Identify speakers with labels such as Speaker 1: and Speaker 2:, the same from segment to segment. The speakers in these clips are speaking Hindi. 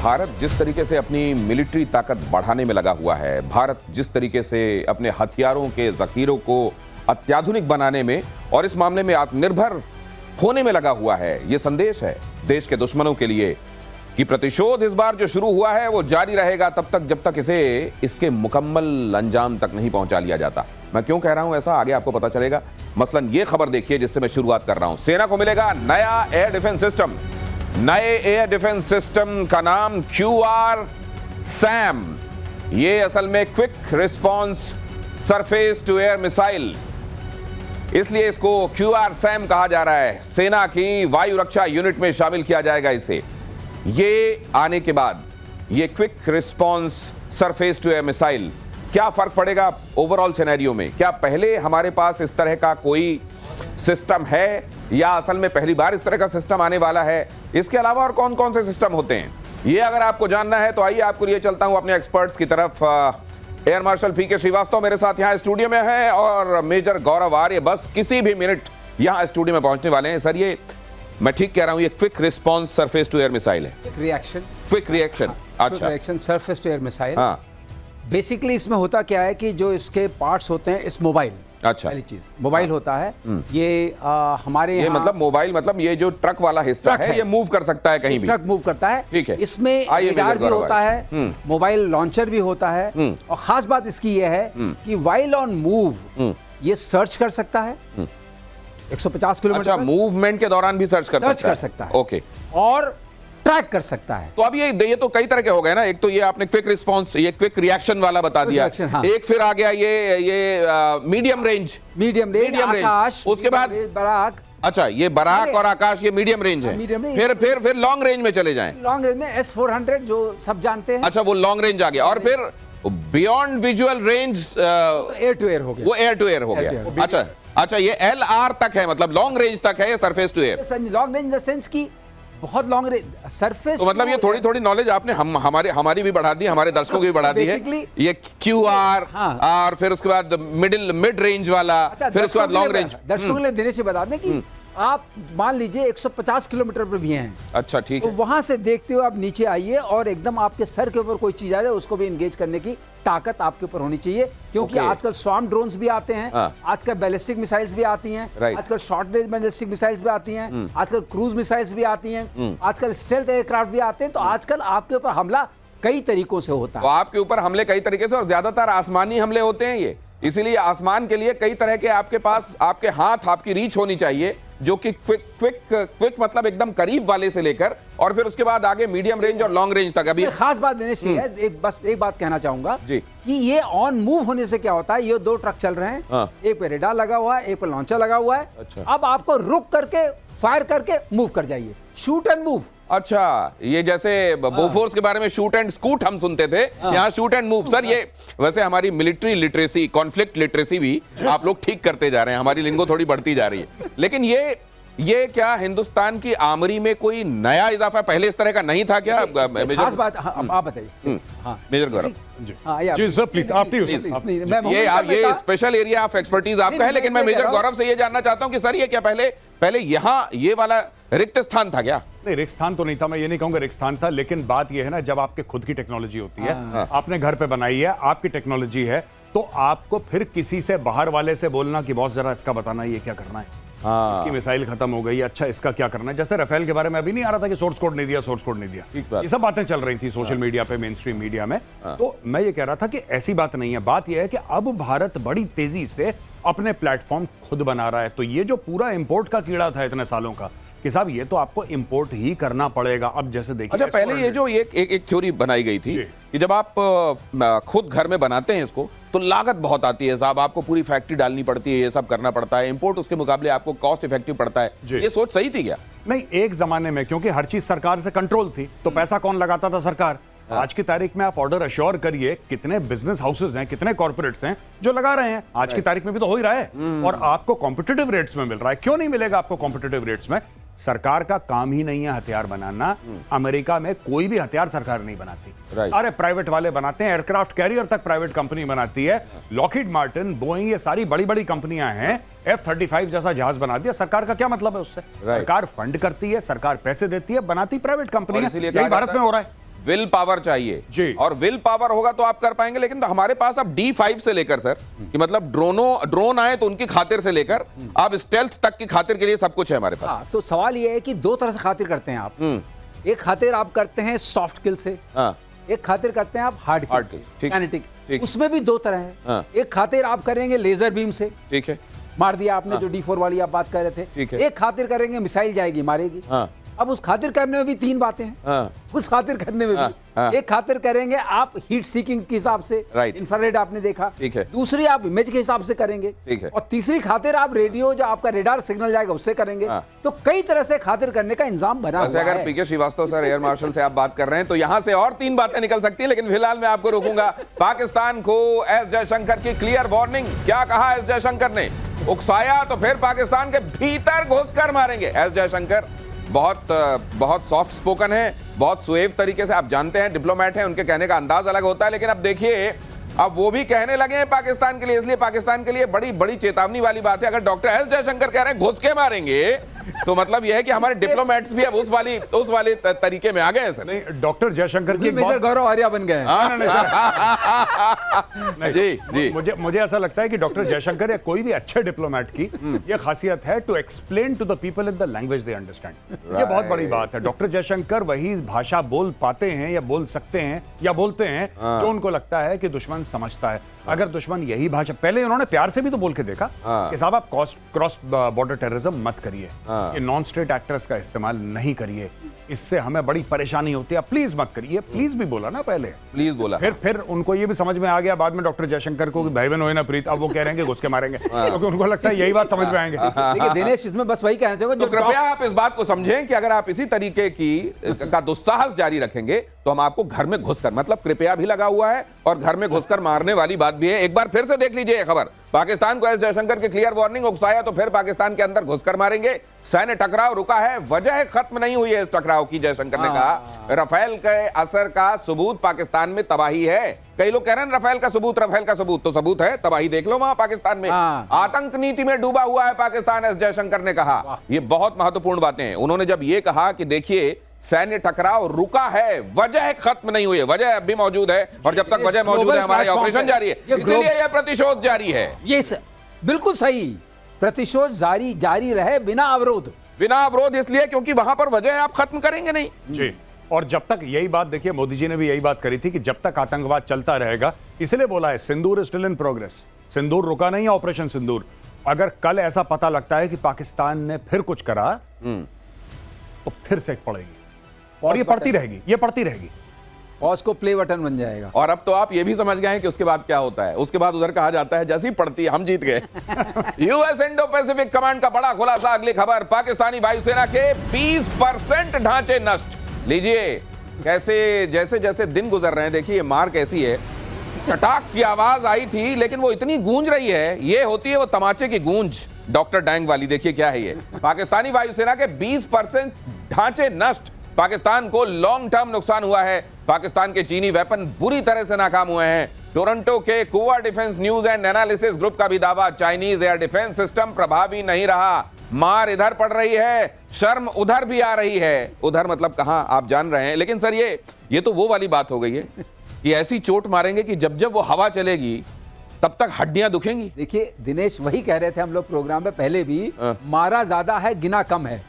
Speaker 1: भारत जिस तरीके से अपनी मिलिट्री ताकत बढ़ाने में लगा हुआ है, भारत जिस तरीके से अपने हथियारों के जखीरों को अत्याधुनिक बनाने में और इस मामले में आत्मनिर्भर होने में लगा हुआ है, यह संदेश है देश के दुश्मनों के लिए कि प्रतिशोध इस बार जो शुरू हुआ है वो जारी रहेगा तब तक जब तक इसे इसके मुकम्मल अंजाम तक नहीं पहुंचा लिया जाता। मैं क्यों कह रहा हूं ऐसा, आगे आपको पता चलेगा। मसलन ये खबर देखिए जिससे मैं शुरुआत कर रहा हूं। सेना को मिलेगा नया एयर डिफेंस सिस्टम। नए एयर डिफेंस सिस्टम का नाम QRSAM। ये असल में quick response surface to air missile, इसलिए इसको QRSAM कहा जा रहा है। सेना की वायु रक्षा यूनिट में शामिल किया जाएगा इसे। ये आने के बाद ये quick response surface to air missile, क्या फर्क पड़ेगा ओवरऑल सिनेरियो में? क्या पहले हमारे पास इस तरह का कोई सिस्टम है या असल में पहली बार इस तरह का सिस्टम आने वाला है? इसके अलावा और कौन कौन से सिस्टम होते हैं, ये अगर आपको जानना है तो आइए आपको लिए चलता हूं अपने एक्सपर्ट्स की तरफ। एयर मार्शल PK श्रीवास्तव मेरे साथ यहां स्टूडियो में है और मेजर गौरव आर्य बस किसी भी मिनट यहां स्टूडियो में पहुंचने वाले हैं। सर, ये मैं ठीक कह रहा हूं, ये quick response surface to air missile है? Quick reaction. अच्छा, reaction
Speaker 2: surface to air missile.
Speaker 1: हाँ,
Speaker 2: बेसिकली इसमें होता क्या है कि जो इसके पार्ट्स होते हैं, इस मोबाइल,
Speaker 1: अच्छा,
Speaker 2: पहली चीज मोबाइल होता है। ये हमारे
Speaker 1: ये मतलब मोबाइल, मतलब ये जो ट्रक वाला हिस्सा है ये मूव कर सकता है कहीं भी,
Speaker 2: ट्रक मूव करता है।
Speaker 1: ठीक है।
Speaker 2: इसमें रडार भी होता है, मोबाइल लॉन्चर भी होता है और खास बात इसकी ये है कि वाइल ऑन मूव ये सर्च कर सकता है 150 किलोमीटर।
Speaker 1: अच्छा, मूवमेंट के दौरान भी सर्च कर
Speaker 2: सकता है।
Speaker 1: ओके,
Speaker 2: और ट्रैक कर सकता है।
Speaker 1: तो अब ये तो कई तरह के हो गए ना। एक तो ये आपने क्विक रिस्पांस, ये क्विक रिएक्शन वाला बता दिया।
Speaker 2: हाँ।
Speaker 1: एक फिर आ गया ये मीडियम रेंज,
Speaker 2: आकाश,
Speaker 1: उसके बाद
Speaker 2: बराक।
Speaker 1: अच्छा, ये बराक और आकाश ये मीडियम रेंज है। फिर लॉन्ग रेंज में चले जाएं।
Speaker 2: लॉन्ग रेंज में S-400 जो सब जानते हैं।
Speaker 1: अच्छा, वो लॉन्ग रेंज आ गया। और फिर beyond visual range
Speaker 2: air to air हो गया।
Speaker 1: वो एयर टू एयर हो गया। अच्छा, ये LR तक है, मतलब लॉन्ग रेंज तक है, surface to air.
Speaker 2: Long range in the sense की बहुत लॉन्ग रेंज सरफेस।
Speaker 1: तो मतलब ये थोड़ी नॉलेज आपने हमारी भी बढ़ा दी, हमारे दर्शकों की भी बढ़ा दी है। ये QR, और फिर उसके बाद मिड रेंज वाला, फिर उसके बाद लॉन्ग रेंज।
Speaker 2: दर्शकों के लिए देने से बता दें कि आप मान लीजिए 150 किलोमीटर पर भी हैं।
Speaker 1: अच्छा, ठीक है।
Speaker 2: तो वहां से देखते हुए आप नीचे आइए और एकदम आपके सर के ऊपर कोई चीज आ जाए उसको भी एंगेज करने की ताकत आपके ऊपर होनी चाहिए, क्योंकि आजकल स्वार्म ड्रोन्स भी आते हैं, आजकल बैलिस्टिक मिसाइल्स भी आती हैं, आजकल शॉर्ट रेंज बैलिस्टिक मिसाइल्स भी आती हैं, आजकल क्रूज मिसाइल्स भी आती हैं, आजकल स्टेल्थ एयरक्राफ्ट भी आते हैं। तो आजकल आपके ऊपर हमला कई तरीकों से होता है।
Speaker 1: तो आपके ऊपर हमले कई तरीके से, और ज्यादातर आसमानी हमले होते हैं ये, इसीलिए आसमान के लिए कई तरह के आपके पास, आपके हाथ, आपकी रीच होनी चाहिए, जो कि क्विक मतलब एकदम करीब वाले से लेकर और फिर उसके बाद आगे मीडियम रेंज और लॉन्ग रेंज तक। अभी
Speaker 2: खास बात देने से है, एक बात कहना चाहूंगा कि ये ऑन मूव होने से क्या होता है, ये दो ट्रक चल रहे हैं, एक पे रेडार लगा हुआ है, एक पे लॉन्चर लगा हुआ है।
Speaker 1: अच्छा।
Speaker 2: अब आपको रुक करके फायर करके मूव कर जाइए, शूट एंड मूव।
Speaker 1: अच्छा, ये जैसे बोफोर्स के बारे में शूट एंड स्कूट हम सुनते थे, यहाँ शूट एंड मूव। सर, ये वैसे हमारी मिलिट्री लिटरेसी, कॉन्फ्लिक्ट लिटरेसी भी आप लोग ठीक करते जा रहे हैं, हमारी लिंगो थोड़ी बढ़ती जा रही है। लेकिन ये क्या हिंदुस्तान की आर्मी में कोई नया इजाफा पहले इस तरह का नहीं था क्या?
Speaker 2: खास बात आप बताइए।
Speaker 1: Major Gaurav
Speaker 3: ji sir, please after you.
Speaker 1: ये स्पेशल एरिया ऑफ एक्सपर्टीज आपका है, लेकिन मैं मेजर गौरव से ये जानना चाहता हूं कि सर, ये क्या पहले यहाँ ये वाला रिक्त स्थान था क्या?
Speaker 3: नहीं, रिक्त स्थान तो नहीं था, मैं ये नहीं कहूंगा रिक्त स्थान था, लेकिन बात ये है ना, जब आपके खुद की टेक्नोलॉजी होती है, आपने घर पे बनाई है, आपकी टेक्नोलॉजी है, तो आपको फिर किसी से बाहर वाले से बोलना कि बॉस जरा इसका बताना, ये क्या करना है, इसकी मिसाइल खत्म हो गई, अच्छा इसका क्या करना है। जैसे राफेल के बारे में अभी नहीं आ रहा था कि सोर्स कोड नहीं दिया, ये सब बातें चल रही थी सोशल मीडिया पे, मेन स्ट्रीम मीडिया में। तो मैं ये कह रहा था कि ऐसी बात नहीं है। बात यह है कि अब भारत बड़ी तेजी से अपने प्लेटफॉर्म खुद बना रहा है। तो ये जो पूरा इंपोर्ट का कीड़ा था इतने सालों का, कि साहब ये तो आपको इंपोर्ट ही करना पड़ेगा। अब जैसे देखिए,
Speaker 1: अच्छा, पहले ये जो एक थ्योरी बनाई गई थी कि जब आप खुद घर में बनाते हैं इसको तो लागत बहुत आती है साहब, आपको पूरी फैक्ट्री डालनी पड़ती है, ये सब करना पड़ता है, इंपोर्ट उसके मुकाबले आपको कॉस्ट इफेक्टिव पड़ता है। ये सोच सही थी क्या?
Speaker 3: नहीं, एक जमाने में क्योंकि हर चीज सरकार से कंट्रोल थी, तो पैसा कौन लगाता था? सरकार। आज की तारीख में आप ऑर्डर अश्योर करिए, कितने बिजनेस हाउसेज हैं, कितने कॉर्पोरेट्स हैं जो लगा रहे हैं। आज की तारीख में भी तो हो ही रहा है, और आपको कॉम्पिटिटिव रेट्स में मिल रहा है। क्यों नहीं मिलेगा आपको कॉम्पिटिटिव रेट्स में? सरकार का काम ही नहीं है हथियार बनाना। अमेरिका में कोई भी हथियार सरकार नहीं बनाती, सारे प्राइवेट वाले बनाते हैं। एयरक्राफ्ट कैरियर तक प्राइवेट कंपनी बनाती है। लॉकहीड मार्टिन, बोइंग, ये सारी बड़ी बड़ी कंपनियां हैं। F-35 जैसा जहाज बना दिया। सरकार का क्या मतलब है उससे? सरकार फंड करती है, सरकार पैसे देती है, बनाती प्राइवेट कंपनी है। यही भारत में हो रहा है।
Speaker 1: विल पावर चाहिए
Speaker 3: जी।
Speaker 1: और विल पावर होगा तो आप कर पाएंगे। लेकिन तो हमारे पास अब D5 से लेकर सर कि मतलब ड्रोन आए तो उनकी खातिर से लेकर अब स्टेल्थ तक की खातिर के लिए सब कुछ है हमारे पास।
Speaker 2: हाँ, तो सवाल ये है कि दो तरह से खातिर करते हैं आप। एक खातिर आप करते हैं सॉफ्ट किल से, एक खातिर करते हैं आप हार्ड किल, काइनेटिक। उसमें भी दो तरह है। एक खातिर आप करेंगे लेजर बीम से,
Speaker 1: ठीक है,
Speaker 2: मार दिया आपने, जो D4 वाली आप बात कर रहे थे। एक खातिर करेंगे मिसाइल जाएगी मारेगी। अब उस खातिर करने में भी तीन बातें हैं। उस खातिर करने में भी एक खातिर करेंगे आप हीट सीकिंग के हिसाब से, इंफ्रारेड आपने देखा,
Speaker 1: ठीक है।
Speaker 2: दूसरी आप इमेज के हिसाब से करेंगे,
Speaker 1: ठीक है।
Speaker 2: और तीसरी खातिर आप रेडियो जो आपका रेडार सिग्नल जाएगा उससे करेंगे। तो कई तरह से खातिर करने का इंतजाम बना हुआ है।
Speaker 1: अगर पीके श्रीवास्तव सर एयर मार्शल से आप बात कर रहे हैं तो यहां से और तीन बातें निकल सकती है, लेकिन फिलहाल मैं आपको रोकूंगा। पाकिस्तान को एस जयशंकर की क्लियर वार्निंग। क्या कहा एस जयशंकर ने? उकसाया तो फिर पाकिस्तान के भीतर घुसकर मारेंगे। एस जयशंकर बहुत सॉफ्ट स्पोकन है, बहुत सुएव तरीके से, आप जानते हैं डिप्लोमेट हैं, उनके कहने का अंदाज अलग होता है। लेकिन अब देखिए, अब वो भी कहने लगे हैं पाकिस्तान के लिए, इसलिए पाकिस्तान के लिए बड़ी बड़ी चेतावनी वाली बात है। अगर डॉक्टर एस जयशंकर कह रहे हैं घुस के मारेंगे, तो मतलब यह है कि हमारे डिप्लोमेट्स भी अब उस वाले तरीके में आ गए हैं सर।
Speaker 3: नहीं, डॉक्टर जयशंकर की
Speaker 2: मेजर गौरव आर्या बन गए
Speaker 3: हैं। जी, मुझे ऐसा लगता है कि डॉक्टर जयशंकर या कोई भी अच्छे डिप्लोमेट की यह खासियत है to explain to the people in the language they understand. ये बहुत बड़ी बात है। डॉक्टर जयशंकर वही भाषा बोल पाते हैं या बोल सकते हैं या बोलते हैं जो उनको लगता है कि दुश्मन समझता है। अगर दुश्मन यही भाषा, पहले उन्होंने प्यार से भी तो बोल के देखा कि साहब आप क्रॉस बॉर्डर टेररिज्म मत करिए, ये नॉन स्टेट एक्टर्स का इस्तेमाल नहीं करिए, इससे हमें बड़ी परेशानी होती है, प्लीज मत करिए। प्लीज भी बोला ना पहले,
Speaker 1: प्लीज बोला।
Speaker 3: फिर उनको ये भी समझ में आ गया बाद में डॉक्टर जयशंकर को कि भाई बहन होए ना प्रीत, अब वो कह रहे हैं कि घुस के मारेंगे, क्योंकि उनको लगता है यही बात समझ में आएंगे।
Speaker 2: देखिए दिनेश, इसमें बस वही कहना चाहूंगा,
Speaker 1: तो कृपया आप इस बात को समझें कि अगर आप इसी तरीके का दुस्साहस जारी रखेंगे तो हम आपको घर में घुसकर, मतलब कृपया भी लगा हुआ है और घर में घुसकर मारने वाली बात भी है। एक बार फिर से देख लीजिए ये खबर। पाकिस्तान को एस जयशंकर की क्लियर वार्निंग। उकसाया तो फिर पाकिस्तान के अंदर घुसकर मारेंगे। सैन्य टकराव रुका है, वजह खत्म नहीं हुई है इस टकराव की। जयशंकर ने कहा राफेल के असर का सबूत पाकिस्तान में तबाही है। कई लोग कह रहे हैं राफेल का सबूत, तो सबूत है, तबाही देख लो वहां पाकिस्तान में। आतंक नीति में डूबा हुआ है पाकिस्तान, एस जयशंकर ने कहा। ये बहुत महत्वपूर्ण बातें हैं। उन्होंने जब ये कहा कि देखिए सैन्य टकराव रुका है, वजह खत्म नहीं हुई है, वजह अब भी मौजूद है, और जब तक वजह मौजूद है हमारा ऑपरेशन जारी है, इसलिए यह प्रतिशोध जारी है।
Speaker 2: ये बिल्कुल सही, प्रतिशोध जारी रहे बिना अवरोध, इसलिए क्योंकि वहां पर वजह आप खत्म करेंगे नहीं
Speaker 3: जी। और जब तक यही बात, देखिए मोदी जी ने भी यही बात करी थी कि जब तक आतंकवाद चलता रहेगा, इसलिए बोला है सिंदूर इज स्टिल इन प्रोग्रेस। सिंदूर रुका नहीं है, ऑपरेशन सिंदूर। अगर कल ऐसा पता लगता है कि पाकिस्तान ने फिर कुछ करा तो फिर से पड़ेगी, और ये पड़ती रहेगी।
Speaker 2: पॉज को प्ले बटन बन जाएगा।
Speaker 1: और अब तो आप ये भी समझ गए हैं कि उसके बाद क्या होता है। उसके बाद उधर कहा जाता है जैसी पड़ती है हम जीत गए। यूएस इंडो पैसिफिक कमांड का बड़ा खुलासा। अगली खबर, पाकिस्तानी वायुसेना के 20% ढांचे नष्ट। लीजिए कैसे, जैसे जैसे दिन गुजर रहे हैं, देखिए मार कैसी है। चटाक की आवाज आई थी, लेकिन वो इतनी गूंज रही है, ये होती है वो तमाचे की गूंज, डॉक्टर डैंग वाली। देखिए क्या है ये, पाकिस्तानी वायुसेना के 20% ढांचे नष्ट। पाकिस्तान को लॉन्ग टर्म नुकसान हुआ है। पाकिस्तान के चीनी वेपन बुरी तरह से नाकाम हुए हैं। टोरंटो के कुआ defence news and analysis group का भी दावा, चाइनीज एयर डिफेंस सिस्टम प्रभावी नहीं रहा। मार इधर पड़ रही है, शर्म उधर भी आ रही है। उधर मतलब कहां आप जान रहे हैं। लेकिन सर ये तो वो वाली बात हो गई है कि ऐसी चोट मारेंगे कि जब जब वो हवा चलेगी तब तक हड्डियां दुखेंगी।
Speaker 2: देखिए दिनेश, वही कह रहे थे हम लोग प्रोग्राम में पहले भी, मारा ज्यादा है गिना कम है।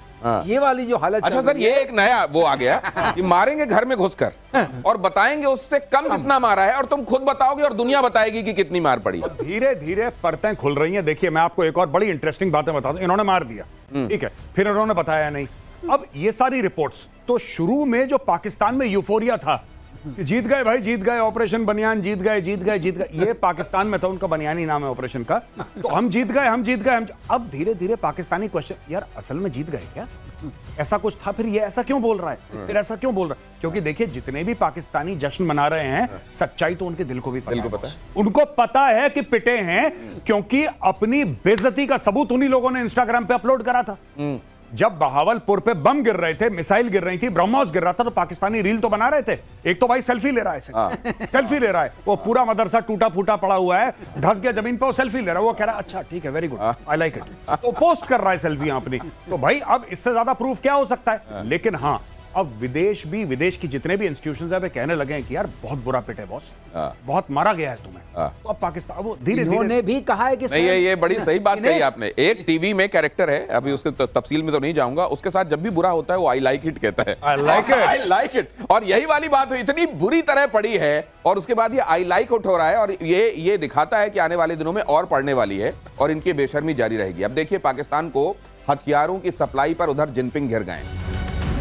Speaker 2: ये वाली जो हालत,
Speaker 1: अच्छा सर, ये एक नया वो आ गया कि मारेंगे घर में घुसकर और बताएंगे उससे कम कितना मारा है, और तुम खुद बताओगे और दुनिया बताएगी कि कितनी मार पड़ी।
Speaker 3: धीरे धीरे परतें खुल रही हैं। देखिए मैं आपको एक और बड़ी इंटरेस्टिंग बातें बता दूं। इन्होंने मार दिया, ठीक है, फिर इन्होंने बताया नहीं। अब ये सारी रिपोर्ट्स, तो शुरू में जो पाकिस्तान में यूफोरिया था कि जीत गए भाई, जीत गए, ऑपरेशन बनियान, जीत गए, ये पाकिस्तान में था, उनका बनियानी नाम है ऑपरेशन का, तो हम जीत गए। अब धीरे धीरे पाकिस्तानी क्वेश्चन, यार असल में जीत गए क्या? ऐसा कुछ था, फिर ये ऐसा क्यों बोल रहा है, फिर ऐसा क्यों बोल रहा है? क्योंकि देखिए जितने भी पाकिस्तानी जश्न मना रहे हैं, सच्चाई तो उनके दिल को भी पता है। उनको पता है कि पिटे हैं, क्योंकि अपनी बेइज्जती का सबूत उन्हीं लोगों ने इंस्टाग्राम पे अपलोड करा था। जब बहावलपुर पे बम गिर रहे थे, मिसाइल गिर रही थी, ब्रह्मोस गिर रहा था, तो पाकिस्तानी रील तो बना रहे थे। एक तो भाई सेल्फी ले रहा है, सेल्फी ले रहा है, वो पूरा मदरसा टूटा फूटा पड़ा हुआ है, धस गया जमीन पे, वो सेल्फी ले रहा है, वो कह रहा है अच्छा ठीक है, very good, I like it, तो पोस्ट कर रहा है सेल्फी अपनी। तो भाई अब इससे ज्यादा प्रूफ क्या हो सकता है? लेकिन हाँ, अब विदेश की जितने भी इंस्टीट्यूशंस है वे कहने लगे हैं कि यार बहुत बुरा पिट है बॉस, बहुत मारा गया है तुम्हें। तो अब पाकिस्तान, अब वो धीरे
Speaker 2: इन्होंने भी कहा है कि
Speaker 1: नहीं, ये बड़ी सही बात कही आपने। एक टीवी में कैरेक्टर है, अभी उसके तफसील में तो नहीं जाऊंगा, उसके साथ जब भी बुरा होता है वो आई लाइक इट कहता है, आई लाइक इट। और यही वाली बात इतनी बुरी तरह पड़ी है और उसके बाद ये आई लाइक इट हो रहा है, और ये दिखाता है कि आने वाले दिनों में और पड़ने वाली है और इनकी बेशर्मी जारी रहेगी। अब देखिए, पाकिस्तान को हथियारों की सप्लाई पर उधर जिनपिंग घिर गए।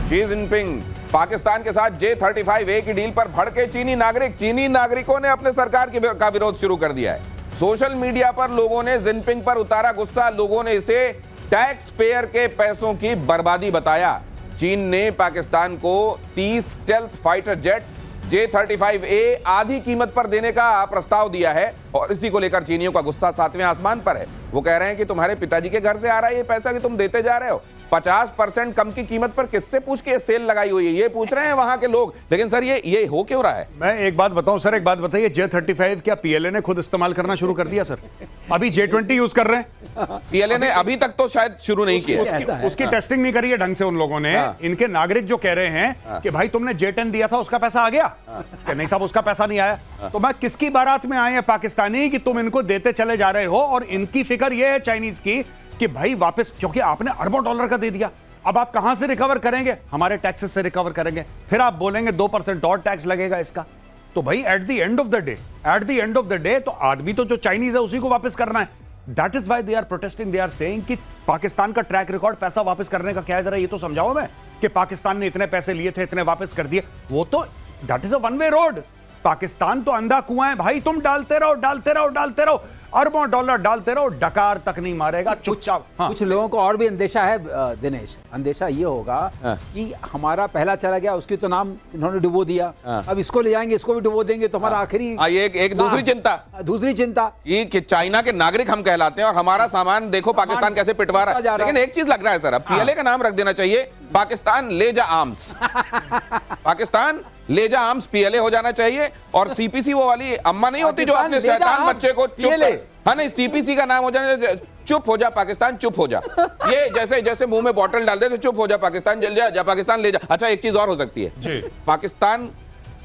Speaker 1: शी जिनपिंग पाकिस्तान के साथ J-35A की डील पर भड़के चीनी नागरिकों ने अपने सरकार का विरोध शुरू कर दिया है। सोशल मीडिया पर लोगों ने जिनपिंग पर उतारा गुस्सा, लोगों ने इसे टैक्स पेयर के पैसों की बर्बादी बताया। चीन ने पाकिस्तान को 30 स्टेल्थ फाइटर जेट J-35A आधी कीमत पर देने का प्रस्ताव दिया है और इसी को लेकर चीनियों का गुस्सा 7वें आसमान पर है। वो कह रहे हैं कि तुम्हारे पिताजी के घर से आ रहा है ये पैसा कि तुम देते जा रहे हो। 50% कम की कीमत पर किससे पूछ के सेल लगाई हुई है, ये पूछ रहे हैं वहां के लोग। लेकिन सर ये हो क्यों रहा है?
Speaker 3: मैं एक बात बताऊं सर, एक बात बताइए, J-35 क्या PLA ने खुद इस्तेमाल करना शुरू कर दिया सर? अभी J-20 यूज कर रहे हैं।
Speaker 1: PLA ने अभी तक तो शायद शुरू नहीं किया,
Speaker 3: उसकी टेस्टिंग नहीं करी है ढंग से उन लोगों ने। इनके नागरिक जो कह रहे हैं कि भाई तुमने J-10 दिया था, उसका पैसा आ गया? कि नहीं साहब, उसका पैसा नहीं आया। तो मैं किसकी बारात में आए हैं पाकिस्तानी कि तुम इनको देते चले जा रहे हो, और इनकी फिक्र यह है चाइनीज की कि भाई वापस, क्योंकि आपने अरबों डॉलर का दे दिया, अब आप कहां से रिकवर करेंगे? हमारे टैक्सेस से रिकवर करेंगे। फिर आप बोलेंगे 2% और टैक्स लगेगा इसका। तो भाई at the end of the day तो आदमी तो जो चाइनीज है उसी को वापस करना है। That is why they are protesting, they are saying कि पाकिस्तान का ट्रैक रिकॉर्ड पैसा वापस करने का क्या है, जरा ये तो समझाओ मैं, कि पाकिस्तान ने इतने पैसे लिए थे, इतने वापस कर दिए। वो तो that is a one way road. Pakistan तो अंधा कुआं है भाई, तुम डालते रहो, अरबों डॉलर डालते रहो, डकार तक नहीं मारेगा चुपचाप।
Speaker 2: कुछ लोगों को और भी अंदेशा है दिनेश, अंदेशा ये होगा कि हमारा पहला चला गया, उसकी तो नाम इन्होंने डुबो दिया, अब इसको ले जाएंगे, इसको भी डुबो देंगे, तो हमारा आखिरी
Speaker 1: एक दूसरी चिंता कि चाइना के नागरिक हम कहलाते हैं और हमारा सामान देखो पाकिस्तान कैसे पिटवा रहा है। लेकिन एक चीज लग रहा है सर, अब PLA का नाम रख देना चाहिए पाकिस्तान लेजा आर्म्स। पाकिस्तान लेजा आर्म्स PLA हो जाना चाहिए। और CPC वो वाली अम्मा नहीं होती जो अपने शैतान बच्चे को चुप, हाँ नहीं, CPC का नाम हो जाना, चुप हो जा पाकिस्तान, चुप हो जा। ये जैसे मुंह में बोतल डाल दे तो चुप हो जा पाकिस्तान, जल जा पाकिस्तान ले जा। अच्छा, एक चीज और हो सकती है, पाकिस्तान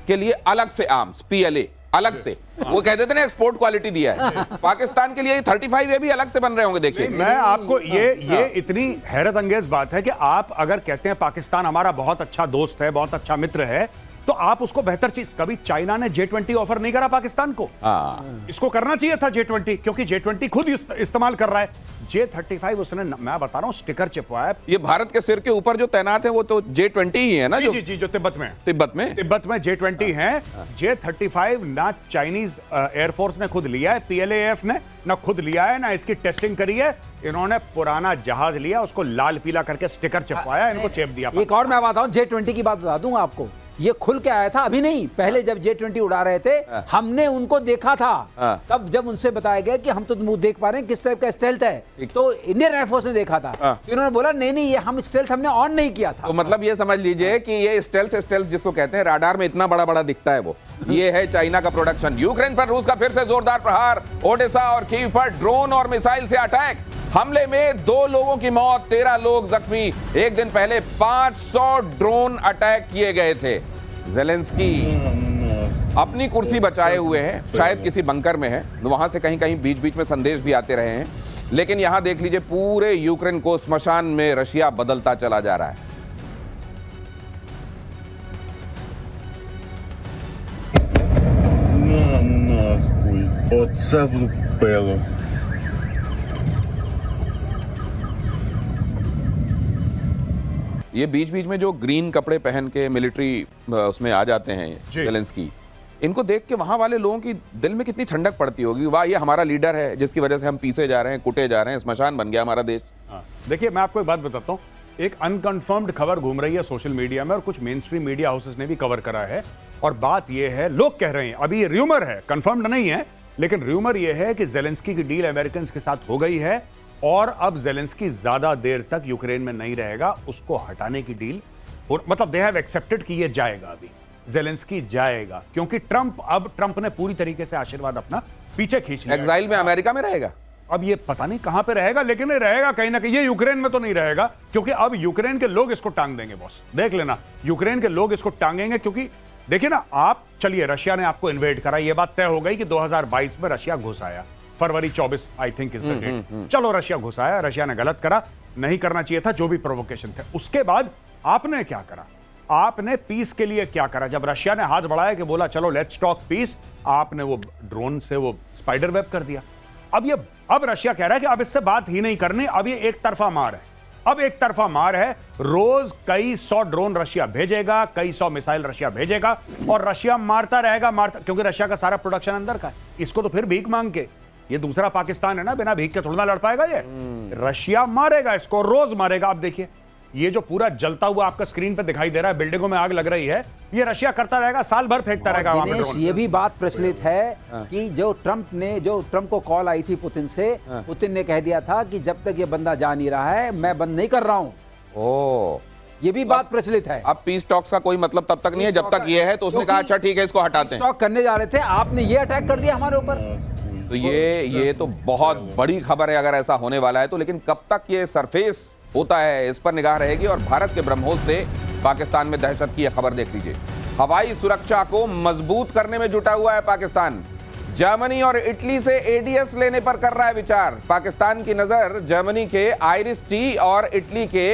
Speaker 1: के लिए अलग से आर्म्स PLA अलग से, वो कहते थे ना एक्सपोर्ट क्वालिटी दिया है, पाकिस्तान के लिए 35A भी अलग से बन रहे होंगे। देखिए,
Speaker 3: मैं आपको ये इतनी हैरत अंगेज बात है कि आप अगर कहते हैं पाकिस्तान हमारा बहुत अच्छा दोस्त है, बहुत अच्छा मित्र है, तो आप उसको बेहतर चीज, कभी चाइना ने J-20 ऑफर नहीं करा पाकिस्तान को? इसको करना चाहिए था J-20, क्योंकि J-20 खुद इस्तेमाल कर रहा है। J-35 उसने, मैं बता रहा हूं, स्टिकर चिपवाया।
Speaker 1: ये भारत के सिर के ऊपर जो तैनात है वो तो J-20 ही है ना?
Speaker 3: जी, जो तिब्बत में J-20 है। J-35 ना चाइनीज एयरफोर्स ने खुद लिया है, PLAF ने ना खुद लिया है, ना इसकी टेस्टिंग करी है। इन्होंने पुराना जहाज लिया, उसको लाल पीला करके स्टिकर चिपवाया, इनको चेप दिया।
Speaker 2: एक और मैं बताऊं, J-20 की बात बता दूंगा आपको, ये खुल के आया था अभी नहीं, पहले जब J-20 उड़ा रहे थे हमने उनको देखा था, तब जब उनसे बताया गया कि हम तो देख पा रहे हैं किस टाइप का स्टेल्थ है, तो इंडियन एयरफोर्स ने देखा था, तो इन्होंने बोला नहीं ये हम स्टेल्थ हमने ऑन नहीं किया था।
Speaker 1: तो मतलब ये समझ लीजिए कि ये स्टेल्थ जिसको कहते हैं, राडार में इतना बड़ा दिखता है, वो ये है चाइना का प्रोडक्शन। यूक्रेन पर रूस का फिर से जोरदार प्रहार, ओडेसा और कीव पर ड्रोन और मिसाइल से अटैक। हमले में 2 लोगों की मौत, 13 लोग जख्मी। एक दिन पहले 500 ड्रोन अटैक किए गए थे। ज़ेलेंस्की अपनी कुर्सी बचाए हुए हैं, शायद किसी बंकर में है, वहां से कहीं बीच में संदेश भी आते रहे हैं। लेकिन यहां देख लीजिए, पूरे यूक्रेन को स्मशान में रशिया बदलता चला जा रहा है।
Speaker 4: Оце влупило.
Speaker 1: ये बीच में जो ग्रीन कपड़े पहन के मिलिट्री उसमें आ जाते हैं ज़ेलेंस्की, इनको देख के वहां वाले लोगों की दिल में कितनी ठंडक पड़ती होगी। वाह, ये हमारा लीडर है जिसकी वजह से हम पीसे जा रहे हैं, कुटे जा रहे हैं, स्मशान बन गया हमारा देश।
Speaker 3: देखिए, मैं आपको एक बात बताता हूँ, एक अनकन्फर्म्ड खबर घूम रही है सोशल मीडिया में और कुछ मेन स्ट्रीम मीडिया हाउसेस ने भी कवर करा है। और बात यह है, लोग कह रहे हैं, अभी ये र्यूमर है, कंफर्म्ड नहीं है, लेकिन र्यूमर यह है कि ज़ेलेंस्की की डील अमेरिकन के साथ हो गई है और अब ज़ेलेंस्की ज्यादा देर तक यूक्रेन में नहीं रहेगा, उसको हटाने की डील, मतलब दे हैव एक्सेप्टेड कि ये जाएगा, अभी ज़ेलेंस्की जाएगा, क्योंकि ट्रंप ने पूरी तरीके से आशीर्वाद अपना पीछे खींच लिया।
Speaker 1: एग्जाइल में अमेरिका में रहेगा।
Speaker 3: अब ये पता नहीं कहां पे रहेगा, लेकिन ये रहेगा कहीं ना कहीं। ये यूक्रेन में तो नहीं रहेगा, क्योंकि अब यूक्रेन के लोग इसको टांग देंगे बॉस, देख लेना, यूक्रेन के लोग इसको टांगेंगे। क्योंकि देखिए ना आप, चलिए रशिया ने आपको इन्वेड करा, ये बात तय हो गई कि 2022 में रशिया घुस आया, February 24 I think is the date. चलो रशिया घुस आया, रशिया ने गलत करा, नहीं करना चाहिए था, जो भी प्रोवोकेशन थे। उसके बाद आपने क्या करा, आपने पीस के लिए क्या करा? जब रशिया ने हाथ बढ़ाया कि बोला चलो लेट्स टॉक पीस, आपने वो ड्रोन से वो स्पाइडर वेब कर दिया। अब रशिया कह रहा है कि अब इससे बात ही नहीं करनी, अब ये एक तरफा मार है, अब एक तरफा मार है। रोज कई 100 ड्रोन रशिया भेजेगा, कई 100 मिसाइल रशिया भेजेगा, और रशिया मारता रहेगा, क्योंकि रशिया का सारा प्रोडक्शन अंदर का है। इसको तो फिर भीख मांग के, ये दूसरा पाकिस्तान है ना, बिना भीख के थोड़ा ना लड़ पाएगा ये। रशिया मारेगा इसको, रोज मारेगा। अब देखिए ये जो पूरा जलता हुआ आपका स्क्रीन पे दिखाई दे रहा है, बिल्डिंगों में आग लग रही है, ये रशिया करता रहेगा, साल भर फेंकता रहेगा वहां पे ड्रोन।
Speaker 2: ये भी बात प्रचलित है कि जो ट्रंप को कॉल आई थी पुतिन से, पुतिन ने कह दिया था कि जब तक ये बंदा जा नहीं रहा है मैं बंद नहीं कर रहा हूं। ये भी बात प्रचलित है।
Speaker 1: अब पीस टॉक्स का कोई मतलब तब तक नहीं है जब तक ये है, तो उसने कहा अच्छा ठीक है इसको हटाते हैं।
Speaker 2: टॉक करने जा रहे थे, आपने ये अटैक कर दिया हमारे ऊपर।
Speaker 1: तो ये तो बहुत बड़ी खबर है अगर ऐसा होने वाला है तो। लेकिन कब तक ये सरफेस होता है इस पर निगाह रहेगी। और भारत के ब्रह्मोस से पाकिस्तान में दहशत की यह खबर देख लीजिए। हवाई सुरक्षा को मजबूत करने में जुटा हुआ है पाकिस्तान। जर्मनी और इटली से एडीएस लेने पर कर रहा है विचार। पाकिस्तान की नजर जर्मनी के आइरिस-टी और इटली के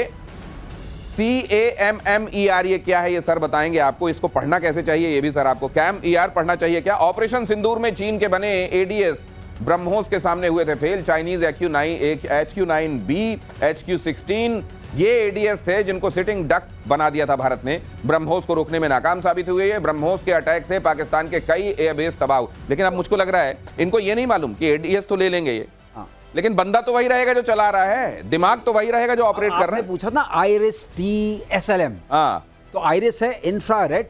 Speaker 1: CAMMER, ये क्या है ये सर बताएंगे आपको। इसको पढ़ना कैसे चाहिए ये भी सर आपको CAMMER पढ़ना चाहिए क्या। ऑपरेशन सिंदूर में चीन के बने एडीएस ब्रह्मोस के सामने हुए थे फेल। चाइनीज HQ-9B, HQ-16 ये एडीएस थे जिनको सिटिंग डक बना दिया था भारत ने। ब्रह्मोस को रोकने में नाकाम साबित हुए। ये ब्रह्मोस के अटैक से पाकिस्तान के कई एयरबेस तबाह। लेकिन अब मुझको लग रहा है इनको ये नहीं मालूम कि एडीएस तो ले लेंगे ये, लेकिन बंदा तो वही रहेगा जो चला रहा है, दिमाग तो वही रहेगा जो ऑपरेट कर रहा है।
Speaker 2: पूछा ना IRIS-T SLM, तो आइरिस है इंफ्रारेड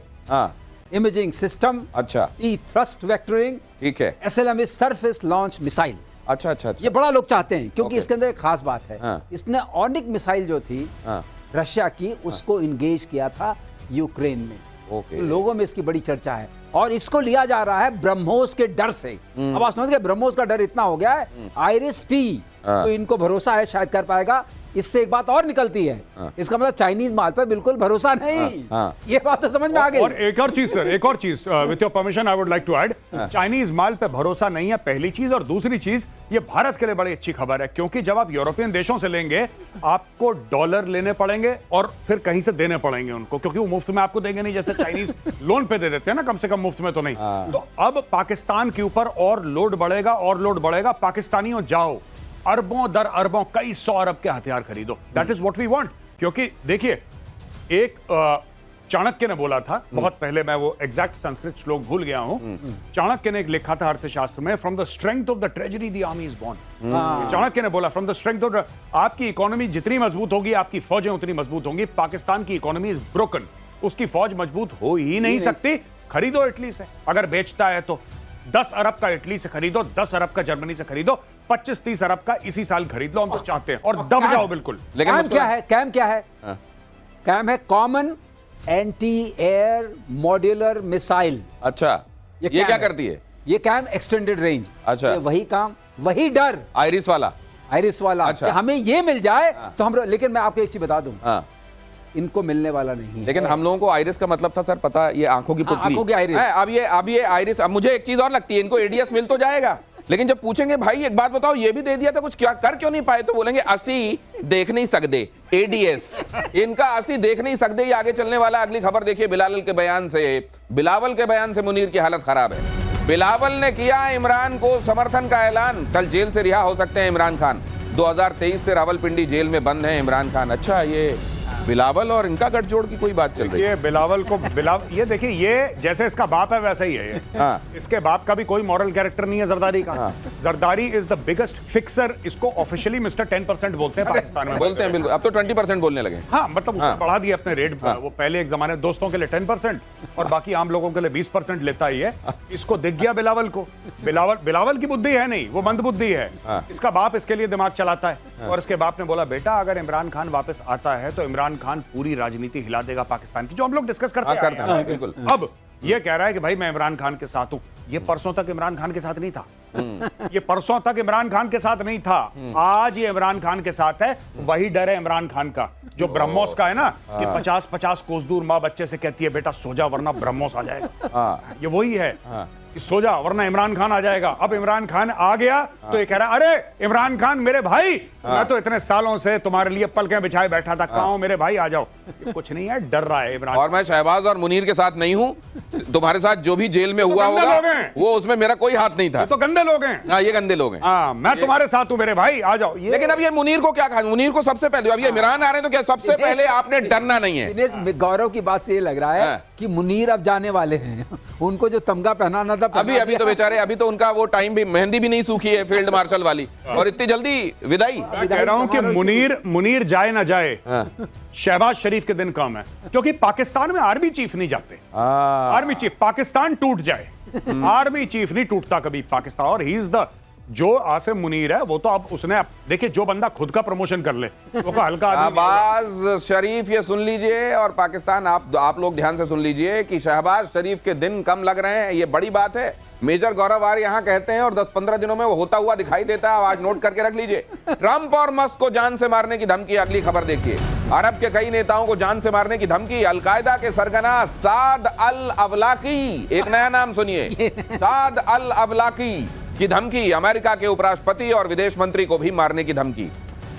Speaker 2: इमेजिंग सिस्टम,
Speaker 1: अच्छा,
Speaker 2: T थ्रस्ट वेक्टरिंग,
Speaker 1: ठीक है,
Speaker 2: SLM is surface launch missile.
Speaker 1: अच्छा।
Speaker 2: ये बड़ा लोग चाहते हैं क्योंकि इसके अंदर एक खास बात है। इसने ऑनिक मिसाइल जो थी रशिया की, उसको इंगेज किया था यूक्रेन में। तो लोगों में इसकी बड़ी चर्चा है और इसको लिया जा रहा है ब्रह्मोस के डर से। अब आप समझ गए, ब्रह्मोस का डर इतना हो गया है, आइरिस-T तो इनको भरोसा है शायद कर पाएगा। इससे एक बात और निकलती है, इसका मतलब चाइनीज माल पर बिल्कुल भरोसा नहीं। ये बात तो समझ में आ गई।
Speaker 3: और एक और चीज सर, एक और चीज with your permission I would like to add, Chinese माल पे भरोसा नहीं है, पहली चीज। और दूसरी चीज, ये भारत के लिए बड़ी अच्छी खबर है, क्योंकि जब आप यूरोपियन देशों से लेंगे आपको डॉलर लेने पड़ेंगे और फिर कहीं से देने पड़ेंगे उनको, क्योंकि वो मुफ्त में आपको देंगे नहीं, जैसे चाइनीज लोन पे दे देते हैं ना, कम से कम मुफ्त में तो नहीं। तो अब पाकिस्तान के ऊपर और लोड बढ़ेगा। पाकिस्तानियों जाओ, अरबों दर अरबों, कई 100 अरब के हथियार खरीदो। That is what we want. क्योंकि देखिए, एक चाणक्य ने बोला था बहुत पहले, मैं वो एग्जैक्ट संस्कृत श्लोक भूल गया हूं। चाणक्य ने एक लिखा था अर्थशास्त्र में, from the strength of the treasury the army is born. Chanakya ने बोला फ्रॉम द स्ट्रेंथ ऑफ, आपकी इकोनॉमी जितनी मजबूत होगी आपकी फौजें उतनी मजबूत होंगी। पाकिस्तान की इकोनॉमी इज ब्रोकन, उसकी फौज मजबूत हो ही नहीं सकती। खरीदो इटली से, अगर बेचता है तो 10 अरब का इटली से खरीदो, 10 अरब का जर्मनी से खरीदो, 25-30 अरब का इसी साल खरीद लो, हम तो चाहते हैं, और दब जाओ बिल्कुल।
Speaker 2: लेकिन कैम क्या है? कैम है common anti air modular missile.
Speaker 1: अच्छा, ये क्या करती है?
Speaker 2: ये कैम एक्सटेंडेड रेंज।
Speaker 1: अच्छा,
Speaker 2: वही काम, वही डर,
Speaker 1: आइरिस वाला।
Speaker 2: अच्छा। कि हमें ये मिल जाए तो हम, लेकिन मैं आपको एक चीज बता दूं, इनको मिलने वाला नहीं।
Speaker 1: लेकिन हम लोगों को आइरिस का मतलब था सर, पता, ये आंखों की पुतली,
Speaker 2: आंखों की आइरिस।
Speaker 1: अब ये आइरिस। अब मुझे एक चीज और लगती है, इनको एडीएस मिल तो जाएगा, लेकिन जब पूछेंगे भाई एक बात बताओ ये भी दे दिया था, कुछ क्या कर क्यों नहीं पाए, तो बोलेंगे असी देख नहीं सकते एडीएस, इनका असी देख नहीं सकते। ये आगे चलने वाला। अगली खबर देखिए बिलावल के बयान से मुनीर की हालत खराब है। बिलावल ने किया इमरान को समर्थन का ऐलान, कल जेल से रिहा हो सकते हैं इमरान खान। 2023 से रावलपिंडी जेल में बंद है इमरान खान। अच्छा, ये बिलावल और इनका गठजोड़ की कोई बात चल रही है?
Speaker 3: ये बिलावल ये देखिए, ये जैसे इसका बाप है वैसा ही है ये। इसके बाप का भी कोई मॉरल कैरेक्टर नहीं है जरदारी का। Zardari is the biggest fixer. इसको ऑफिशियली मिस्टर 10% बोलते हैं पाकिस्तान में।
Speaker 1: बोलते हैं बिल्कुल, अब तो 20% बोलने लगे।
Speaker 3: हाँ, मतलब उसने बढ़ा दिया अपने रेट। वो पहले एक जमाने दोस्तों के लिए 10% और बाकी आम लोगों के लिए 20% लेता ही है। इसको दिख गया बिलावल को। बिलावल की बुद्धि है नहीं, वो मंद बुद्धि है। इसका बाप इसके लिए दिमाग चलाता है और इसके बाप ने बोला बेटा अगर इमरान खान वापस आता है तो इमरान खान पूरी राजनीति हिला देगा पाकिस्तान की, जो हम लोग डिस्कस करते हैं।
Speaker 1: बिल्कुल।
Speaker 3: अब ये कह रहा है कि भाई मैं इमरान खान के साथ हूं। ये परसों तक इमरान खान के साथ नहीं था। ये परसों तक इमरान खान के साथ नहीं था, आज ये इमरान खान के साथ है। वही डर है इमरान खान का जो ब्रह्मोस का है ना, कि 50-50 कोस दूर माँ बच्चे से कहती है बेटा सो जा वरना ब्रह्मोस आ जाएगा। ये वही है कि सो जा वरना इमरान खान आ जाएगा। अब इमरान खान आ गया तो ये कह रहा है अरे इमरान खान मेरे भाई, मैं तो इतने सालों से तुम्हारे लिए पलकें बिछाए बैठा था, कहाँ हो मेरे भाई, आ जाओ। ये कुछ नहीं है, डर रहा है इमरान।
Speaker 1: और मैं शहबाज और मुनीर के साथ नहीं हूं, तुम्हारे साथ जो भी जेल में हुआ होगा वो उसमें मेरा कोई हाथ नहीं था।
Speaker 3: तो गंदे लोग हैं।
Speaker 1: हाँ, ये गंदे लोग हैं।
Speaker 3: हाँ, मैं तुम्हारे साथ हूं मेरे भाई, आ जाओ।
Speaker 1: लेकिन अब ये मुनीर को क्या कहा? मुनीर को सबसे पहले, अब ये इमरान आ रहे हैं तो क्या सबसे पहले आपने डरना नहीं है?
Speaker 2: दिनेश, गौरव की बात से ये लग रहा है कि मुनीर अब जाने वाले हैं। उनको जो तमगा पहनाना था
Speaker 1: अभी तो बेचारे, अभी तो उनका वो टाइम भी, मेहंदी भी नहीं सूखी है फील्ड मार्शल वाली, और इतनी जल्दी विदाई।
Speaker 3: मैं कह रहा हूं कि मुनीर जाए ना जाए, शहबाज शरीफ के दिन कम है, क्योंकि पाकिस्तान में आर्मी चीफ नहीं जाते। आर्मी चीफ, पाकिस्तान टूट जाए, आर्मी चीफ नहीं टूटता कभी पाकिस्तान। और ही इज द, जो आसिम मुनीर है वो तो अब उसने, देखिए जो बंदा खुद का प्रमोशन कर ले वो का हल्का
Speaker 1: शहबाज शरीफ, ये सुन लीजिए, और पाकिस्तान आप लोग ध्यान से सुन लीजिए कि शहबाज शरीफ के दिन कम लग रहे हैं, ये बड़ी बात है। मेजर गौरव आर्य यहां कहते हैं और 10-15 दिनों में वो होता हुआ दिखाई देता है। आज नोट करके रख लीजिए। ट्रंप और मस्क को जान से मारने की धमकी, अगली खबर देखिए। अरब के कई नेताओं को जान से मारने की धमकी। अलकायदा के सरगना साद अल अवलाकी, एक नया नाम सुनिए, साद अल अवलाकी की धमकी। अमेरिका के उपराष्ट्रपति और विदेश मंत्री को भी मारने की धमकी।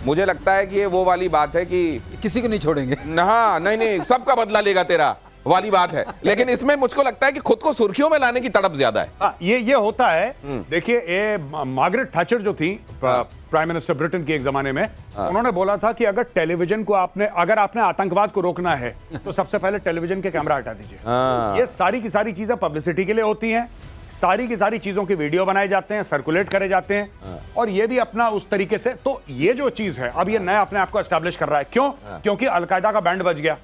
Speaker 1: मुझे लगता है कि ये वो वाली बात है कि
Speaker 2: किसी को नहीं छोड़ेंगे।
Speaker 1: हाँ, नहीं, सबका बदला लेगा तेरा वाली बात है। लेकिन इसमें मुझको लगता है कि खुद को सुर्खियों में लाने की तड़प ज्यादा है।
Speaker 3: ये होता है। देखिए, ये मार्गरेट थैचर जो थी प्राइम मिनिस्टर ब्रिटेन की एक जमाने में, उन्होंने बोला था कि अगर टेलीविजन को अगर आपने आतंकवाद को रोकना है तो सबसे पहले टेलीविजन के कैमरा हटा दीजिए। ये सारी की सारी चीजें पब्लिसिटी के लिए होती हैं, सारी की सारी चीजों के वीडियो बनाए जाते हैं, सर्कुलेट करे जाते हैं, और ये भी अपना उस तरीके से। तो ये जो चीज है अब ये नया अपने आप को एस्टैब्लिश कर रहा है। क्यों? क्योंकि अलकायदा का बैंड बज गया।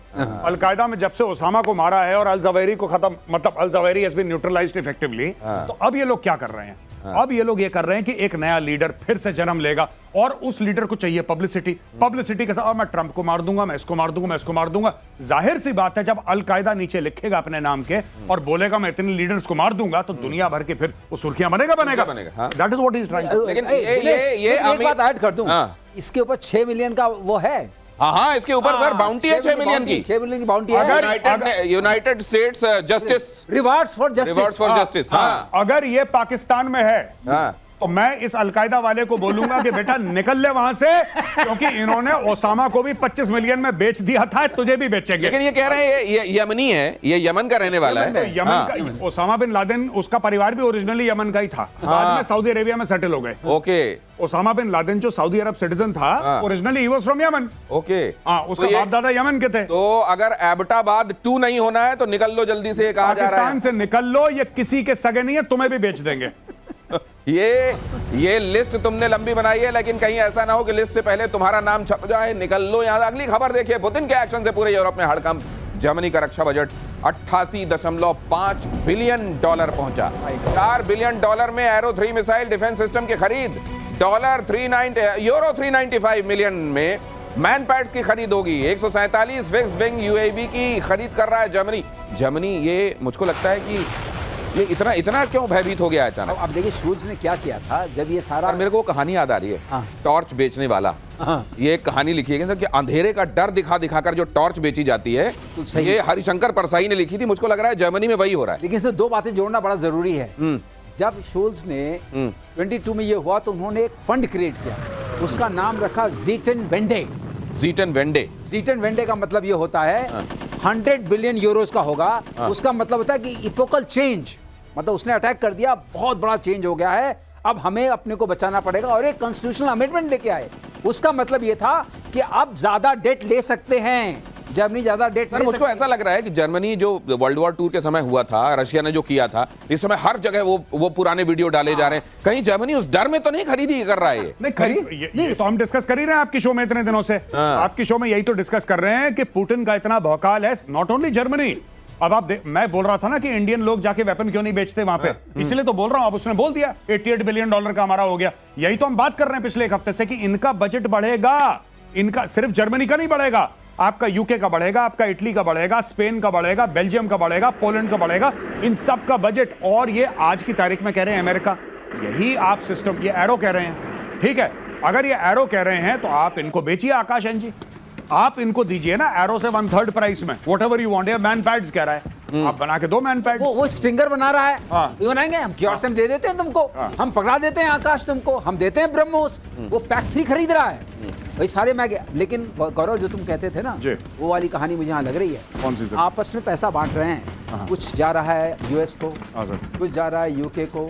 Speaker 3: अलकायदा में जब से ओसामा को मारा है और अल जवेरी को खत्म, मतलब al Zawahiri has been neutralized effectively, तो अब ये लोग क्या कर रहे हैं? अब ये लोग ये कर रहे हैं कि एक नया लीडर फिर से जन्म लेगा, और उस लीडर को चाहिए पब्लिसिटी। पब्लिसिटी के साथ मैं ट्रंप को मार दूंगा, मैं इसको मार दूंगा, मैं इसको मार दूंगा। जाहिर सी बात है, जब अल कायदा नीचे लिखेगा अपने नाम के और बोलेगा मैं इतने लीडर्स को मार दूंगा, तो दुनिया भर के फिर वो सुर्खियां बनेगा। That is what he is trying.
Speaker 2: लेकिन ये एक बात ऐड कर दूं, इसके ऊपर 6 मिलियन का वो है।
Speaker 1: हाँ, इसके ऊपर सर बाउंटी है 6 मिलियन की।
Speaker 2: 6 मिलियन की बाउंटी है।
Speaker 1: United states justice
Speaker 2: rewards for justice.
Speaker 1: हाँ,
Speaker 3: अगर ये पाकिस्तान में है तो मैं इस अलकायदा वाले को बोलूंगा कि बेटा निकल ले वहां से, क्योंकि इन्होंने ओसामा को भी 25 मिलियन में बेच दिया था, तुझे भी बेचेंगे।
Speaker 1: लेकिन ये कह रहे हैं ये यमनी है, ये यमन का रहने वाला है।
Speaker 3: यमन का, ओसामा बिन लादेन, उसका परिवार भी ओरिजिनली यमन का ही था, बाद में सऊदी अरेबिया में सेटल हो गए।
Speaker 1: ओके।
Speaker 3: ओसामा बिन लादेन जो सऊदी अरब सिटीजन था, originally he was from Yemen.
Speaker 1: Okay.
Speaker 3: उसका बाप दादा यमन के थे।
Speaker 1: तो अगर एबटाबाद 2 नहीं होना है तो निकल लो जल्दी से, कहा जा रहा है।
Speaker 3: पाकिस्तान से निकल लो, ये किसी के सगे नहीं है, तुम्हें भी बेच देंगे।
Speaker 1: ये लिस्ट तुमने लंबी बनाई है, लेकिन कहीं ऐसा ना हो कि लिस्ट से पहले तुम्हारा नाम छप जाए। निकल लो यहां। अगली खबर देखिए। पुतिन के एक्शन से पूरे यूरोप में हड़कंप। जर्मनी का रक्षा बजट 88.5 बिलियन डॉलर पहुंचा। 4 बिलियन डॉलर में एरो 3 मिसाइल डिफेंस सिस्टम की खरीद। यूरो 395 मिलियन में मैन पैड्स की खरीद होगी। 147 फिक्स्ड विंग यूएवी की खरीद कर रहा है जर्मनी। ये मुझको लगता है कि ये इतना क्यों भयभीत हो गया है अचानक?
Speaker 2: अब देखिए शूल्ज़ ने क्या किया था जब ये सारा,
Speaker 1: मेरे को कहानी याद आ रही है। टॉर्च बेचने वाला। ये एक कहानी लिखी है कि अंधेरे का डर दिखाकर जो टॉर्च बेची जाती है, तो ये हरिशंकर परसाई ने लिखी थी। मुझको लग रहा है जर्मनी में वही हो रहा है।
Speaker 2: लेकिन इसमें 2 बातें जोड़ना बड़ा जरूरी है। जब शूल्ज़ ने 22 में ये हुआ तो उन्होंने एक फंड क्रिएट किया, उसका नाम रखा ज़ीटन वेंडे का मतलब ये होता है 100 बिलियन यूरोस का होगा। उसका मतलब होता है कि इपोकल चेंज, मतलब उसने अटैक कर दिया, बहुत बड़ा चेंज हो गया है, अब हमें अपने को बचाना पड़ेगा, और एक कॉन्स्टिट्यूशनल अमेंडमेंट लेके आए। उसका मतलब ये था कि अब ज्यादा डेट ले सकते हैं, जर्मनी ज्यादा डेट।
Speaker 1: सर मुझको ऐसा लग रहा है कि जर्मनी जो वर्ल्ड वॉर 2 के समय हुआ था, रशिया ने जो किया था, इस समय हर जगह वो पुराने वीडियो डाले जा रहे हैं। कहीं जर्मनी उस डर में तो नहीं खरीदी कर रहा है?
Speaker 3: ये तो हम डिस्कस कर ही रहे हैं आपकी शो में इतने दिनों से। आपकी शो में यही तो डिस्कस कर रहे हैं कि पुतिन का इतना भौकाल है। नॉट ओनली जर्मनी, अब आप मैं बोल रहा था ना कि इंडियन लोग जाके वेपन क्यों नहीं बेचते वहां पे, इसलिए तो बोल रहा हूं। अब उसने बोल दिया 88 बिलियन डॉलर का हमारा हो गया। यही तो हम बात कर रहे हैं पिछले एक हफ्ते से कि इनका बजट बढ़ेगा। इनका सिर्फ जर्मनी का नहीं बढ़ेगा, आपका यूके का बढ़ेगा, आपका इटली का बढ़ेगा, स्पेन का बढ़ेगा, बेल्जियम का बढ़ेगा, पोलैंड का बढ़ेगा, इन सब का बजट। और ये आज की तारीख में कह रहे हैं अमेरिका यही आप सिस्टम, ये एरो कह रहे हैं, ठीक है, अगर ये एरो कह रहे हैं तो आप इनको बेचिए आकाश जी, आप इनको दीजिए ना एरो से 1/3 प्राइस में, वॉट एवर यू वांट। ये मैन पैड्स कह रहा है, आप बना के दो मैन पैड्स।
Speaker 2: वो स्टिंगर बना रहा है,
Speaker 3: हाँ।
Speaker 2: ये बनाएंगे हम, क्योर दे देते हैं तुमको, हम पकड़ा देते हैं आकाश तुमको, हम देते हैं ब्रह्मोस, वो पैक 3 खरीद रहा है भाई सारे मैं। लेकिन गौरव जो तुम कहते थे ना, वो वाली कहानी मुझे यहाँ लग रही है।
Speaker 3: कौन सी?
Speaker 2: आपस में पैसा बांट रहे हैं, कुछ जा रहा है यूएस को, कुछ जा रहा है यूके को,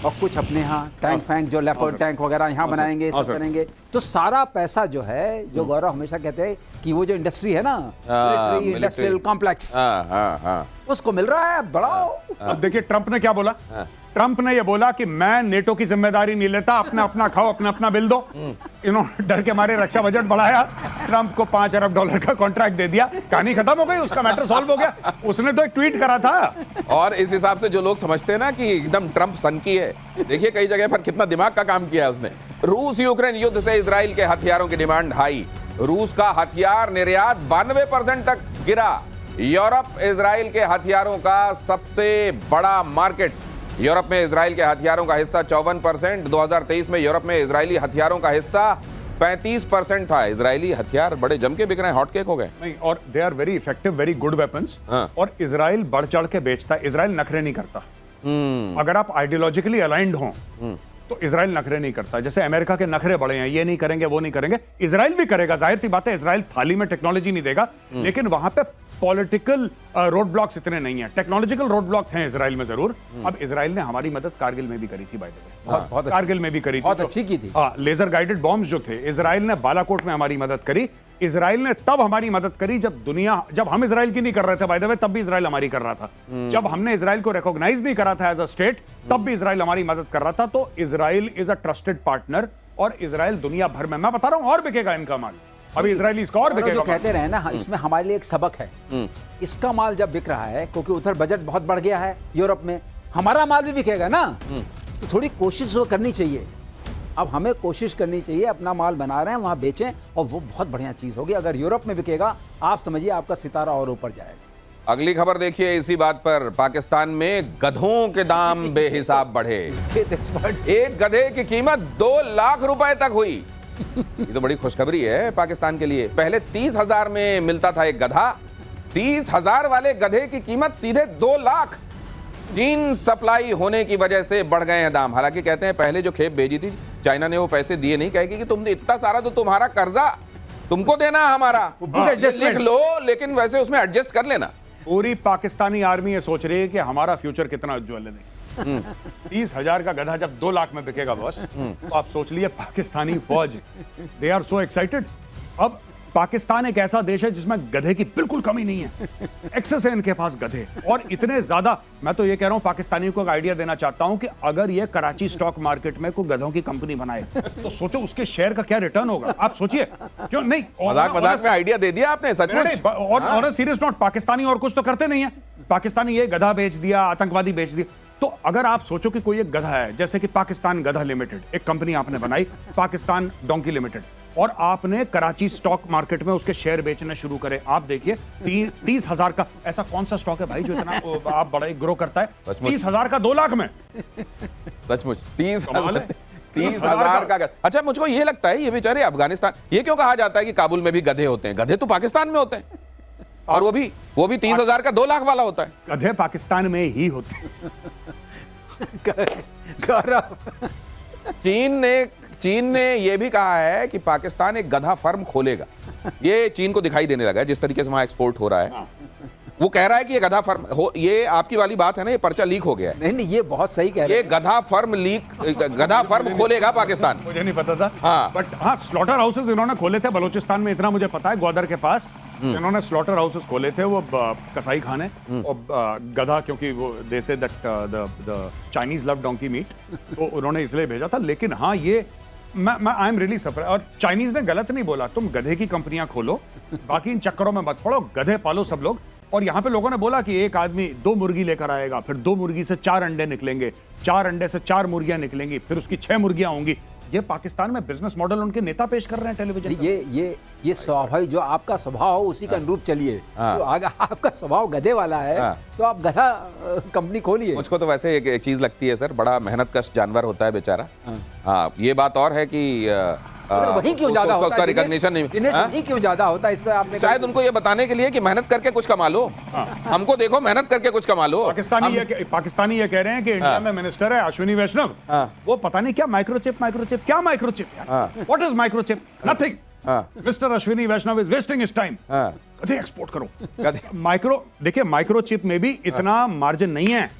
Speaker 2: और कुछ अपने यहाँ टैंक फैंक जो लेपर्ड टैंक वगैरह यहाँ बनाएंगे, सब करेंगे। तो सारा पैसा जो है, जो गौरव हमेशा कहते हैं कि वो जो इंडस्ट्री है ना, इंडस्ट्रियल कॉम्प्लेक्स, उसको मिल रहा है बढ़ाओ।
Speaker 3: अब देखिए ट्रंप ने क्या बोला, ट्रंप ने ये बोला कि मैं नेटो की जिम्मेदारी नहीं लेता, अपना अपना खाओ, अपना अपना बिल दो। इन्होंने डर के मारे रक्षा बजट बढ़ाया, ट्रंप को $5 अरब का कॉन्ट्रैक्ट दे दिया, कहानी खत्म हो गई, उसका मैटर सॉल्व हो गया। उसने तो एक ट्वीट करा था।
Speaker 1: और इस हिसाब से जो लोग समझते हैं ना कि एकदम ट्रंप सनकी है, देखिए कई जगह पर कितना दिमाग का काम किया है उसने। रूस यूक्रेन युद्ध से इजराइल के हथियारों की डिमांड हाई, रूस का हथियार निर्यात 92% तक गिरा। यूरोप इजराइल के हथियारों का सबसे बड़ा मार्केट। यूरोप में इजराइल के हथियारों का हिस्सा 54%। 2023 में यूरोप में इजरायली हथियारों का हिस्सा 35% था। इजरायली हथियार बड़े जम के बिक रहे हैं, हॉट केक हो गए।
Speaker 3: नहीं, और they are very effective, very good weapons. और इजराइल बढ़ चढ़ के बेचता है, इजराइल नखरे नहीं करता। अगर आप आइडियोलॉजिकली अलाइंड हो तो इजराइल नखरे नहीं करता। जैसे अमेरिका के नखरे बड़े हैं, ये नहीं करेंगे, वो नहीं करेंगे, इजराइल भी करेगा। जाहिर सी बात है, इजराइल थाली में टेक्नोलॉजी नहीं देगा, लेकिन वहां पे पॉलिटिकल रोड ब्लॉक्स इतने नहीं है, टेक्नोलॉजिकल रोड ब्लॉक्स हैं इजराइल में जरूर। अब इजराइल ने हमारी मदद कारगिल में भी करी थी, बाय द वे, कारगिल में भी करी थी,
Speaker 2: बहुत अच्छी की थी।
Speaker 3: लेजर गाइडेड बॉम्ब्स जो थे, इजराइल ने बालाकोट में हमारी मदद करी। इजराइल ने तब हमारी मदद करी जब हम इजराइल की नहीं कर रहे थे, बाय द वे, तब भी इजराइल हमारी कर रहा था। जब हमने इजराइल को रिकॉग्नाइज नहीं करा था एज अ स्टेट, तब भी इजराइल हमारी मदद कर रहा था। तो Israel is a trusted partner, और इजराइल दुनिया भर में, मैं बता रहा हूं, और बिकेगा इनका माल। अभी इजरायली इसका और बिकेगा।
Speaker 2: जो कहते रहे ना, इसमें हमारे लिए एक सबक है। इसका माल जब बिक रहा है, क्योंकि उधर बजट बहुत बढ़ गया है यूरोप में, हमारा माल भी बिकेगा ना, तो थोड़ी कोशिश तो करनी चाहिए। अब हमें कोशिश करनी चाहिए, अपना माल बना रहे हैं वहां बेचें, और वो बहुत बढ़िया चीज होगी। अगर यूरोप में बिकेगा, आप समझिए आपका सितारा और ऊपर जाएगा।
Speaker 1: अगली खबर देखिए इसी बात पर। पाकिस्तान में गधों के दाम बेहिसाब बढ़े। एक गधे की कीमत 2 लाख रुपए तक हुई। ये तो बड़ी खुशखबरी है पाकिस्तान के लिए। पहले 30,000 में मिलता था एक गधा, 30,000 वाले गधे की कीमत सीधे 2 लाख। चीन सप्लाई होने की वजह से बढ़ गए हैं दाम। हालांकि कहते हैं पहले जो खेप भेजी थी चाइना ने, वो पैसे दिए नहीं, कहेगी कि तुमने इतना सारा, तो तुम्हारा कर्जा तुमको देना है, हमारा लिख लो, लेकिन वैसे उसमें एडजस्ट कर लेना।
Speaker 3: पूरी पाकिस्तानी आर्मी ये सोच रही है कि हमारा फ्यूचर कितना उज्जवल है। 30,000 का गधा जब 2 लाख में बिकेगा बॉस, तो आप सोच लिए पाकिस्तानी फौज, दे आर सो एक्साइटेड। अब पाकिस्तान एक ऐसा देश है जिसमें गधे की बिल्कुल कमी नहीं है, एक्सेस है इनके पास गधे, और इतने ज्यादा। मैं तो ये कह रहा हूं, पाकिस्तानियों को एक आइडिया देना चाहता हूं कि अगर ये कराची स्टॉक मार्केट में कोई गधों की कंपनी बनाए, तो सोचो उसके शेयर का क्या रिटर्न होगा। आप सोचिए, क्यों नहीं?
Speaker 1: मजाक में आइडिया दे दिया आपने, सचमुच।
Speaker 3: और सीरियस नोट, पाकिस्तानी और कुछ तो करते नहीं है। पाकिस्तानी ये गधा बेच दिया, आतंकवादी बेच दिया। तो अगर आप सोचो कि कोई एक गधा है, जैसे कि पाकिस्तान गधा लिमिटेड, एक कंपनी आपने बनाई, पाकिस्तान डोंकी लिमिटेड, और आपने कराची स्टॉक मार्केट में उसके शेयर बेचने शुरू करे, आप देखिए 30,000 का, ऐसा कौन सा स्टॉक है भाई जो इतना आप बड़ा ग्रो करता है? 30,000 का 2 लाख में,
Speaker 1: सचमुच 30,000 का। अच्छा, मुझको ये लगता है ये बेचारे अफगानिस्तान, ये क्यों कहा जाता है कि काबुल में भी गधे होते हैं? गधे तो पाकिस्तान में होते हैं, और वो भी 30,000 का 2 लाख वाला होता है।
Speaker 3: गधे पाकिस्तान में ही होते हैं।
Speaker 1: चीन ने यह भी कहा है कि पाकिस्तान एक गधा फर्म खोलेगा। ये चीन को दिखाई देने लगा है जिस तरीके से वहां एक्सपोर्ट हो रहा है। वो कह रहा है कि ये गधा फर्म हो, ये आपकी वाली बात है ना, ये पर्चा लीक हो गया है।
Speaker 2: नहीं, ये बहुत सही कह रहे हैं।
Speaker 1: ये गधा फर्म खोलेगा पाकिस्तान।
Speaker 3: मुझे नहीं पता था।
Speaker 1: हाँ,
Speaker 3: बट हाँ, स्लॉटर हाउसेस इन्होंने खोले थे बलूचिस्तान में, इतना मुझे पता है। ग्वादर के पास इन्होंने स्लॉटर हाउसेस खोले थे, वो कसाई खाने, और गधा, क्योंकि वो they say that the Chinese love donkey meat, तो उन्होंने इसलिए भेजा था। लेकिन हाँ, ये मैं आई एम रियली सरप्राइज। और चाइनीज ने गलत नहीं बोला, तुम गधे की कंपनियां खोलो, बाकी इन चक्करों में मत पड़ो, गधे पालो सब लोग। और यहाँ पे लोगों ने बोला कि एक आदमी 2 मुर्गी लेकर आएगा, फिर 2 मुर्गी से 4 अंडे निकलेंगे, 4 अंडे से 4 मुर्गियां निकलेंगी, फिर उसकी 6 मुर्गियां होंगी, ये पाकिस्तान में बिजनेस मॉडल उनके नेता पेश कर रहे हैं टेलीविजन पे।
Speaker 2: ये स्वाभाविक, जो आपका स्वभाव हो उसी का अनुरूप चलिए। तो अगर आपका स्वभाव गधे वाला है तो आप गधा कंपनी खोलिए।
Speaker 1: मुझको तो वैसे एक चीज लगती है सर, बड़ा मेहनत कश जानवर होता है बेचारा। हाँ, ये बात और है कि
Speaker 2: वही क्यों ज्यादा होता
Speaker 1: उसका
Speaker 2: है
Speaker 1: रिकॉग्निशन नहीं,
Speaker 2: वही क्यों ज्यादा होता है, इस पे आपने
Speaker 1: शायद उनको ये बताने के लिए कि मेहनत करके कुछ कमा लो। हमको देखो मेहनत करके कुछ कमा लो।
Speaker 3: पाकिस्तानी ये कह रहे हैं कि इंडिया में मिनिस्टर है अश्विनी वैष्णव, वो पता नहीं क्या माइक्रोचिप क्या microchip, what is microchip, nothing. Mister Ashwini Vaishnaw is wasting his time. गधे एक्सपोर्ट करो। देखिए माइक्रोचिप में भी इतना मार्जिन नहीं है।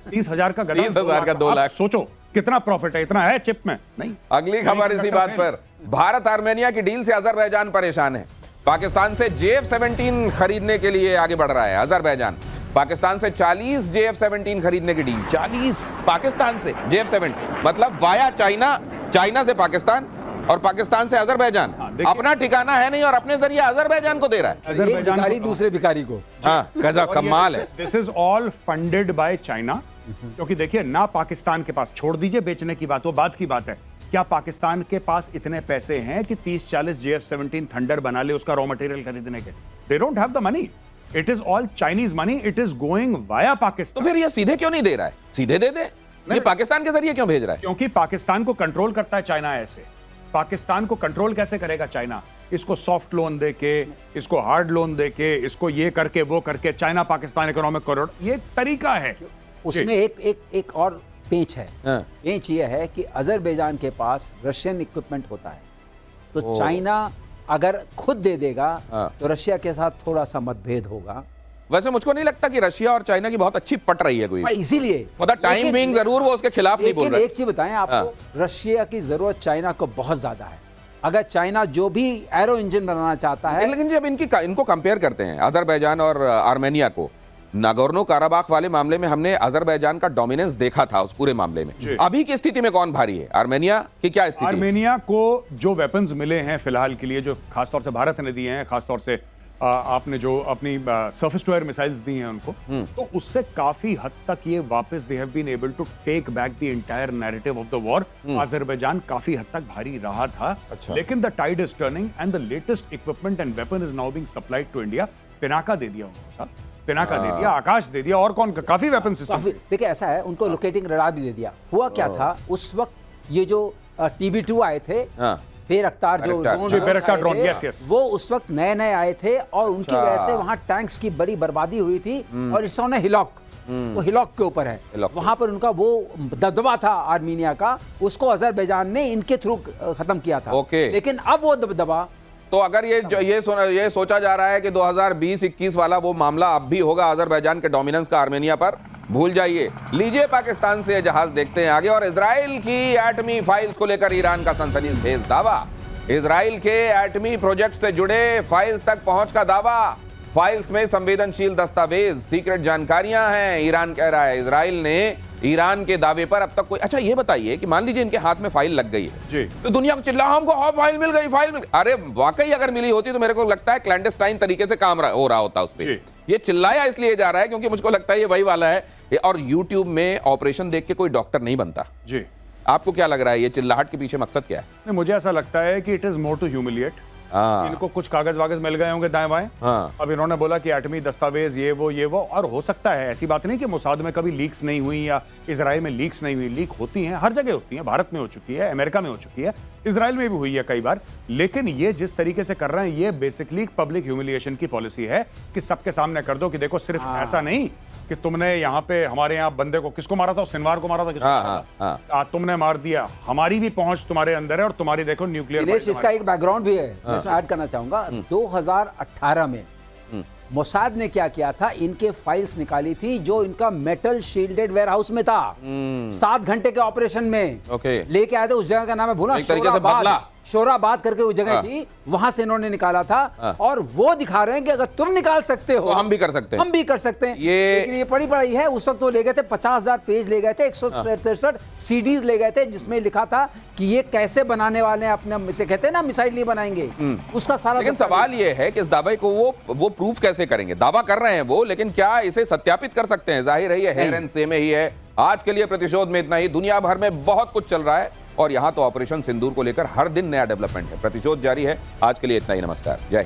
Speaker 3: 30,000 का गधा,
Speaker 1: 30,000 का 2 लाख।
Speaker 3: सोचो कितना प्रॉफिट है, इतना है चिप में नहीं।
Speaker 1: अगली खबर इसी बात पर, भारत आर्मेनिया की डील से अजरबैजान परेशान है। पाकिस्तान से JF-17 खरीदने के लिए आगे बढ़ रहा है अजरबैजान। पाकिस्तान से 40 JF-17 खरीदने की डील, 40 पाकिस्तान से JF-17, मतलब वाया चाइना से पाकिस्तान और पाकिस्तान से अजरबैजान। अपना ठिकाना है नहीं और अपने जरिए अजरबैजान को दे रहा है।
Speaker 2: भिखारी दूसरे भिखारी को।
Speaker 1: हाँ, गजब कमाल है।
Speaker 3: This is all funded by China. क्योंकि देखिए ना, पाकिस्तान के पास, छोड़ दीजिए बेचने की बात, वो बात की बात है, क्या पाकिस्तान के पास इतने पैसे हैं कि 30-40 JF-17 थंडर बना ले उसका रॉ मटेरियल खरीदने के? They don't have the money. It is all Chinese money, it is going via Pakistan.
Speaker 1: तो फिर ये सीधे क्यों नहीं दे रहा है? सीधे दे दे, ये पाकिस्तान के जरिए क्यों भेज रहा है?
Speaker 3: क्योंकि पाकिस्तान को कंट्रोल करता है चाइना। ऐसे पाकिस्तान को कंट्रोल कैसे करेगा चाइना? इसको सॉफ्ट लोन देके, इसको हार्ड लोन देके, इसको ये करके वो करके, चाइना पाकिस्तान इकोनॉमिक कॉरिडोर, ये तरीका है।
Speaker 2: उसमें एक और पेंच है। पेंच ये है कि अजरबैजान के पास रशियन इक्विपमेंट होता है, तो चाइना अगर खुद दे देगा तो रशिया के साथ थोड़ा सा मतभेद होगा।
Speaker 1: वैसे मुझको नहीं लगता कि रशिया और चाइना की बहुत अच्छी पट रही है कोई,
Speaker 2: इसीलिए
Speaker 1: टाइम बीइंग जरूर वो उसके खिलाफ नहीं बोल रहा।
Speaker 2: एक चीज बताएं आपको, रशिया की जरूरत चाइना को बहुत ज्यादा है। अगर चाइना जो भी एरो इंजन बनाना चाहता है,
Speaker 1: लेकिन जब इनको कंपेयर करते हैं अजरबैजान और आर्मेनिया को, नागोर्नो काराबाख वाले मामले में हमने अजरबैजान का डोमिनेंस देखा था उस पूरे मामले में। अभी की स्थिति में कौन भारी है? आर्मेनिया की क्या स्थिति?
Speaker 3: आर्मेनिया को जो वेपन्स मिले हैं फिलहाल के लिए, जो खासतौर से भारत ने दिए हैं, खासतौर से आपने जो अपनी सरफेस टू एयर मिसाइल्स दी हैं उनको, तो उससे काफी हद तक ये वापस they have been able to take back the entire narrative of the war. Azerbaijan काफी हद तक भारी रहा था। लेकिन the tide is turning and the latest equipment and weapon is now being supplied to India. Pinaka दे दिया उनको साहब, पिनाका दे दिया, आकाश दे दिया, और कौन, काफी वेपन सिस्टम।
Speaker 2: देखिए ऐसा है, उनको लोकेटिंग रडार भी दे दिया। हुआ क्या था उस वक्त, ये जो TB2 आए थे, बेरख्तार जो
Speaker 3: ड्रोन, यस,
Speaker 2: वो उस वक्त नए आए थे और उनकी वजह से वहां टैंक्स की बड़ी बर्बादी हुई थी। और इस समय हिलॉक, वो हिलॉक के ऊपर है, वहां पर उनका वो दबदबा था आर्मीनिया का, उसको अजरबैजान ने इनके थ्रू खत्म किया था। लेकिन अब वो दबदबा,
Speaker 1: तो अगर ये सोचा जा रहा है कि 2020-21 वाला वो मामला अब भी होगा अजरबैजान के डोमिनेंस का आर्मेनिया पर, भूल जाइए। लीजिए पाकिस्तान से जहाज देखते हैं आगे। और इजराइल की एटमी फाइल्स को लेकर ईरान का सनसनीखेज दावा। इजराइल के एटमी प्रोजेक्ट से जुड़े फाइल्स तक पहुंच का दावा। फाइल्स में संवेदनशील दस्तावेज, सीक्रेट जानकारियां हैं, ईरान कह रहा है। इजराइल ने ईरान के दावे पर अब तक कोई, अच्छा ये बताइए कि मान लीजिए इनके हाथ में फाइल लग गई है
Speaker 3: जी,
Speaker 1: तो दुनिया को चिल्ला हमको फाइल मिल गई, फाइल मिल गई। अरे वाकई अगर मिली होती तो मेरे को लगता है क्लैंडस्टाइन तरीके से काम हो रहा होता उस पर। ये चिल्लाया इसलिए जा रहा है क्योंकि मुझको लगता है ये वही वाला है। और यूट्यूब में ऑपरेशन देख के कोई डॉक्टर नहीं बनता
Speaker 3: जी।
Speaker 1: आपको क्या लग रहा है, ये चिल्लाहट के पीछे मकसद क्या है?
Speaker 3: मुझे ऐसा लगता है कि it is more to humiliate. इनको कुछ कागज वागज मिल गए होंगे दाएं बाएं। अब इन्होंने बोला कि एटमी दस्तावेज ये वो, और हो सकता है, ऐसी बात नहीं कि मोसाद में कभी लीक्स नहीं हुई या इजराइल में लीक्स नहीं हुई। लीक होती हैं, हर जगह होती हैं, भारत में हो चुकी है, अमेरिका में हो चुकी है, इजराइल में भी हुई है कई बार। लेकिन ये जिस तरीके से कर रहे हैं, ये बेसिकली पब्लिक ह्यूमिलिएशन की पॉलिसी है कि सबके सामने कर दो कि देखो, सिर्फ ऐसा नहीं कि तुमने यहाँ पे हमारे यहाँ बंदे को, किसको मारा था, सिनवार को मारा था, किसको मारा था, तुमने मार दिया, हमारी भी पहुंच तुम्हारे अंदर है और तुम्हारी देखो न्यूक्लियर।
Speaker 2: इसका एक बैकग्राउंड भी है, इसमें ऐड करना चाहूंगा। 2018 में मोसाद ने क्या किया था, इनके फाइल्स निकाली थी जो इनका मेटल शील्डेड वेयरहाउस में था। 7 घंटे के ऑपरेशन में लेके आए थे। उस जगह का नाम है भूला, शोराबाद करके वो जगह थी, वहां से इन्होंने निकाला था। और वो दिखा रहे हैं कि अगर तुम निकाल सकते हो
Speaker 1: तो हम भी कर सकते हैं,
Speaker 2: हम भी कर सकते हैं। लेकिन ये पड़ी पड़ी है। उस वक्त वो ले गए थे 50,000 पेज ले गए थे, 163 सीडीज ले गए थे, जिसमें लिखा था कि ये कैसे बनाने वाले हैं, अपने से कहते हैं ना मिसाइल नहीं बनाएंगे, उसका सारा।
Speaker 1: लेकिन सवाल ये है कि इस दावे को वो प्रूफ कैसे करेंगे? दावा कर रहे हैं वो, लेकिन क्या इसे सत्यापित कर सकते हैं? जाहिर है ये हेयर एंड से में ही है। आज के लिए प्रतिशोध में इतना ही। दुनिया भर में बहुत कुछ चल रहा है, और यहां तो ऑपरेशन सिंदूर को लेकर हर दिन नया डेवलपमेंट है। प्रतिशोध जारी है। आज के लिए इतना ही। नमस्कार। जय हिंद।